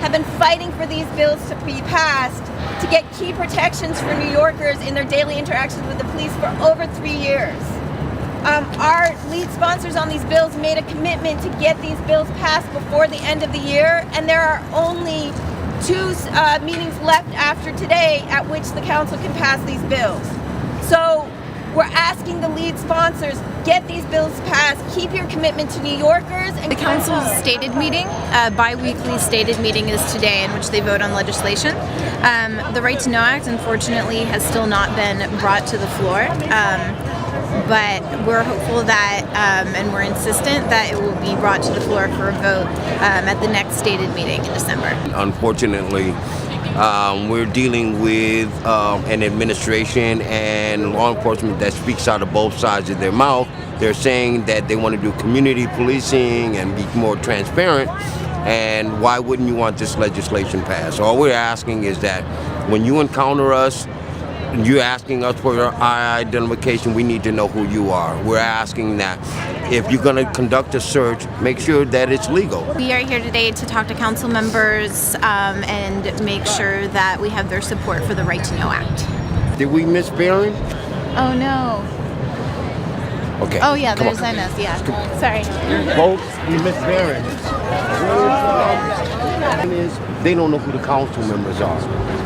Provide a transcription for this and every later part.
have been fighting for these bills to be passed to get key protections for New Yorkers in their daily interactions with the police for over 3 years. Our lead sponsors on these bills made a commitment to get these bills passed before the end of the year, and there are only 2 meetings left after today at which the council can pass these bills. So we're asking the lead sponsors, get these bills passed, keep your commitment to New Yorkers. And the council's stated meeting, bi-weekly stated meeting is today, in which they vote on legislation. The Right to Know Act, unfortunately, has still not been brought to the floor. But we're hopeful that, and we're insistent that it will be brought to the floor for a vote at the next stated meeting in December. Unfortunately, we're dealing with an administration and law enforcement that speaks out of both sides of their mouth. They're saying that they want to do community policing and be more transparent. And why wouldn't you want this legislation passed? All we're asking is that when you encounter us, you're asking us for our identification, we need to know who you are. We're asking that if you're going to conduct a search, make sure that it's legal. We are here today to talk to council members and make sure that we have their support for the Right to Know Act. Did we miss Barron? Oh no. Okay. Oh yeah, there's Ennis, yeah. Sorry. Folks, we miss Barron. They don't know who the council members are.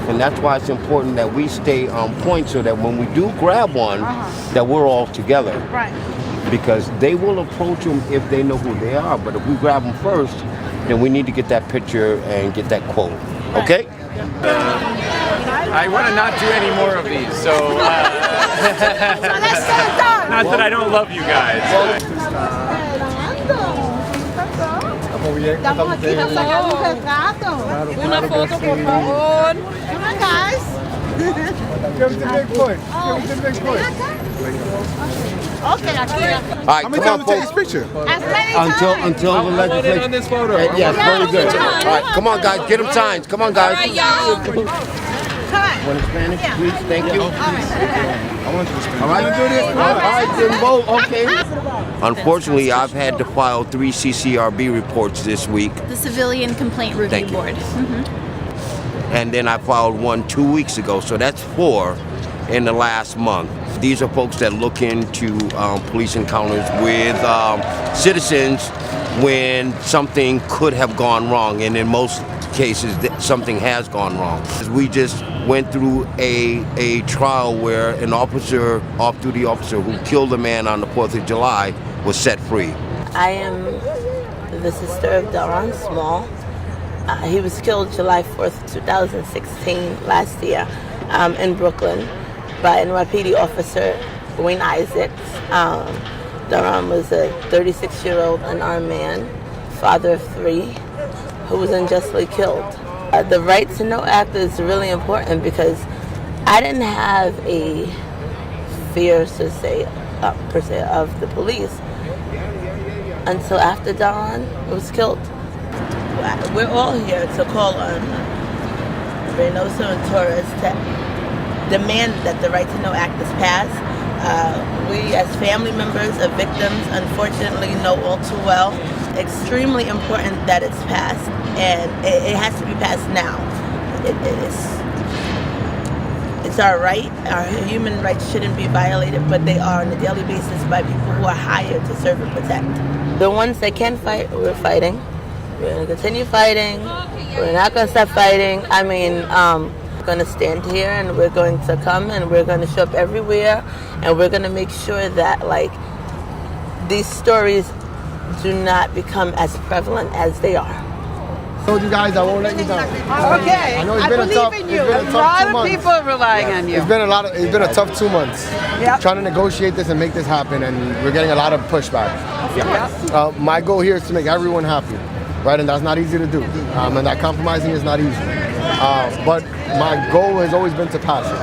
And that's why it's important that we stay on point so that when we do grab one, that we're all together. Right. Because they will approach them if they know who they are. But if we grab them first, then we need to get that picture and get that quote. Okay? I want to not do any more of these, so... Not that I don't love you guys. Estamos aquí, estamos sacando un retrato. Una foto, por favor. Come on, guys. Give us the big foot. Give us the big foot. Okay, aquí. All right, How many come times on, to take this folks. picture? As many times. Until the legislation. On this photo. Yes, very good. All right, come on, guys. Get them signs. Come on, guys. Come on. Want in Spanish, please? Thank you. I want you to spend. All right, do this. All right, then vote. Okay. Unfortunately, I've had to file 3 CCRB reports this week, The Civilian Complaint Review Thank you. Board. and then I filed 1 2 weeks ago, so that's 4 in the last month. These are folks that look into police encounters with citizens when something could have gone wrong, and in most cases something has gone wrong. We just went through a trial where an officer, off-duty officer who killed a man on the 4th of July was set free. I am the sister of Daron Small. He was killed July 4th, 2016, last year, in Brooklyn by an NYPD officer, Wayne Isaacs. Daron was a 36-year-old unarmed man, father of 3, who was unjustly killed. The Right to Know Act is really important because I didn't have a fear, per se, of the police until after Daron was killed. We're all here to call on Reynoso and Torres to demand that the Right to Know Act is passed. We as family members of victims unfortunately know all too well. Extremely important that it's passed, and it has to be passed now. It's our right. Our human rights shouldn't be violated, but they are on a daily basis by people who are hired to serve and protect. The ones that can fight, we're fighting. We're going to continue fighting. We're not going to stop fighting. I mean, we're going to stand here and we're going to come and we're going to show up everywhere, and we're going to make sure that, like, these stories do not become as prevalent as they are. I told you guys I won't let you down. Okay, I know it's I been a believe tough, in you. it's been a A tough lot 2 of months. people are relying on you. It's been a tough 2 months. Yep. Trying to negotiate this and make this happen, and we're getting a lot of pushback. My goal here is to make everyone happy, right? And that's not easy to do. And that compromising is not easy. But my goal has always been to pass it.